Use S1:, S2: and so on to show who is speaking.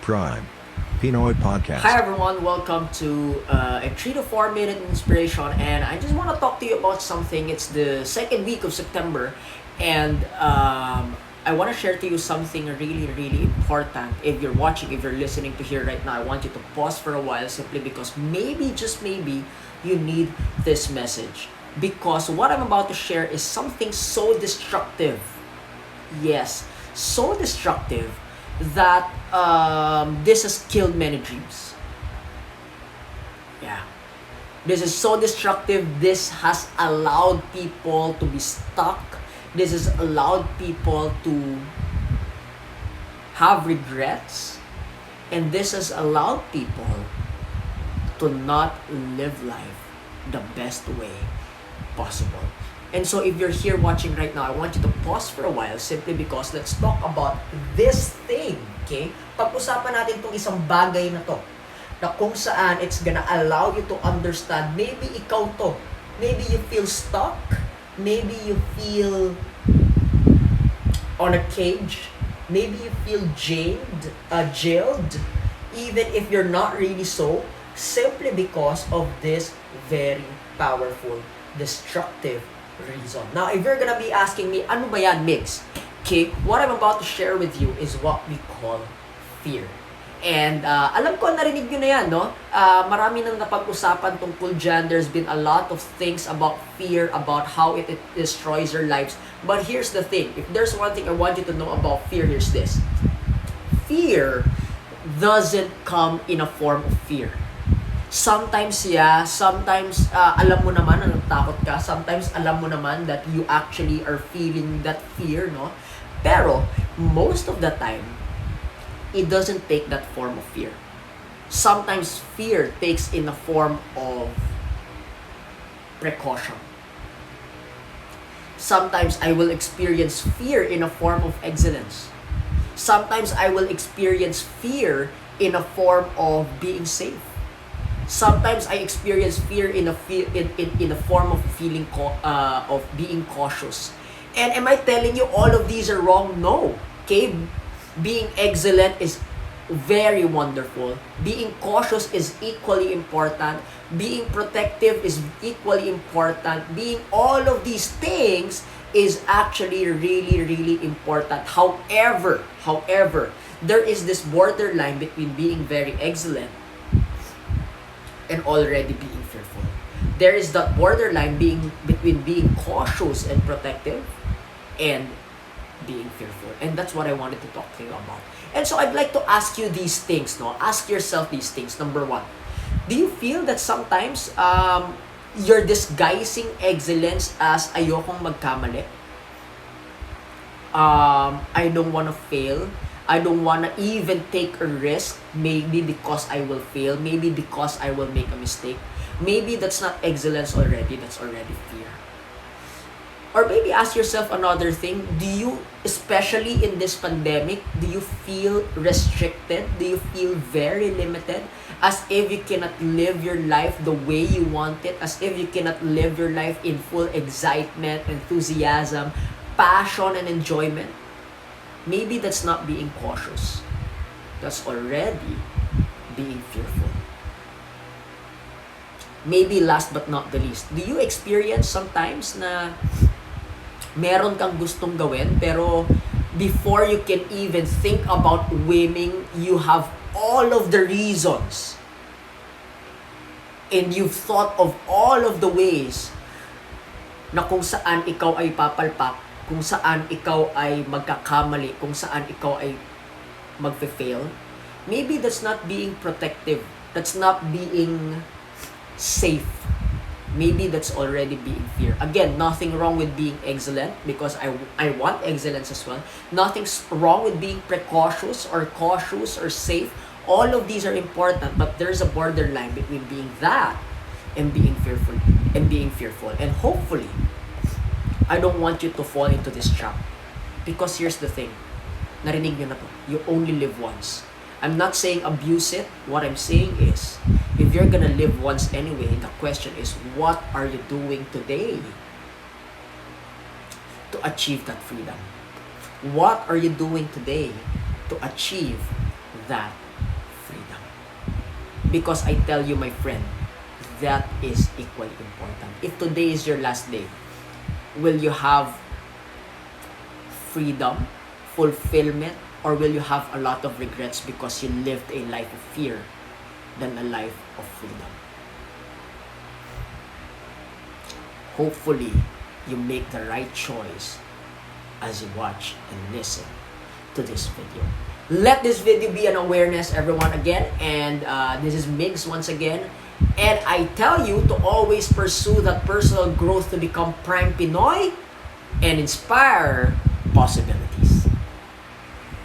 S1: Prime Pinoy Podcast.
S2: Hi everyone, welcome to a 3 to 4 minute inspiration, and I just want to talk to you about something. It's the second week of September, and I want to share to you something really important. If you're watching, if you're listening to here right now, I want you to pause for a while simply because maybe, just maybe, you need this message. Because what I'm about to share is something so destructive. Yes, so destructive that this has killed many dreams. Yeah. This is so destructive. This has allowed people to be stuck. This has allowed people to have regrets. And this has allowed people to not live life the best way possible. And so if you're here watching right now, I want you to pause for a while simply because let's talk about this thing, okay? Pag-usapan natin itong isang bagay na to na kung saan it's gonna allow you to understand, maybe ikaw to. Maybe you feel stuck. Maybe you feel on a cage. Maybe you feel jailed. Even if you're not really so, simply because of this very powerful, destructive reason. Now, if you're gonna be asking me, ano ba yan, Mix? Okay, what I'm about to share with you is what we call fear. And alam ko, narinig nyo na yan, no? Marami nang napag-usapan tungkol dyan. There's been a lot of things about fear, about how it destroys your lives. But here's the thing. If there's one thing I want you to know about fear, here's this. Fear doesn't come in a form of fear. Sometimes, sometimes alam mo naman na natakot ka. Sometimes alam mo naman that you actually are feeling that fear, no? Pero, most of the time, it doesn't take that form of fear. Sometimes fear takes in a form of precaution. Sometimes I will experience fear in a form of excellence. Sometimes I will experience fear in a form of being safe. Sometimes I experience fear in a form of feeling of being cautious. And am I telling you all of these are wrong? No. Okay? Being excellent is very wonderful. Being cautious is equally important. Being protective is equally important. Being all of these things is actually really important. However, there is this borderline between being very excellent and already being fearful. There is that borderline between being cautious and protective and being fearful. And that's what I wanted to talk to you about. And so I'd like to ask you these things, no? Ask yourself these things. Number one, do you feel that sometimes you're disguising excellence as ayokong magkamali? I don't want to fail. I don't want to even take a risk, maybe because I will fail, maybe because I will make a mistake. Maybe that's not excellence already, that's already fear. Or maybe ask yourself another thing. Do you, especially in this pandemic, do you feel restricted? Do you feel very limited? As if you cannot live your life the way you want it? As if you cannot live your life in full excitement, enthusiasm, passion, and enjoyment? Maybe that's not being cautious. That's already being fearful. Maybe last but not the least, do you experience sometimes na meron kang gustong gawin pero before you can even think about winning, you have all of the reasons and you've thought of all of the ways na kung saan ikaw ay papalpak, kung saan ikaw ay magkakamali, kung saan ikaw ay magfe-fail? Maybe that's not being protective. That's not being safe. Maybe that's already being fear. Again, nothing wrong with being excellent because I want excellence as well. Nothing's wrong with being precautious or cautious or safe. All of these are important, but there's a borderline between being that and being fearful. And hopefully, I don't want you to fall into this trap. Because here's the thing. Narinig nyo na to. You only live once. I'm not saying abuse it. What I'm saying is, if you're gonna live once anyway, the question is, what are you doing today to achieve that freedom? What are you doing today to achieve that Because I tell you, my friend, that is equally important. If today is your last day, will you have freedom, fulfillment, or will you have a lot of regrets because you lived a life of fear than a life of freedom? Hopefully, you make the right choice as you watch and listen to this video. Let this video be an awareness, everyone, again. And this is Migs once again. And I tell you to always pursue that personal growth to become Prime Pinoy and inspire possibility.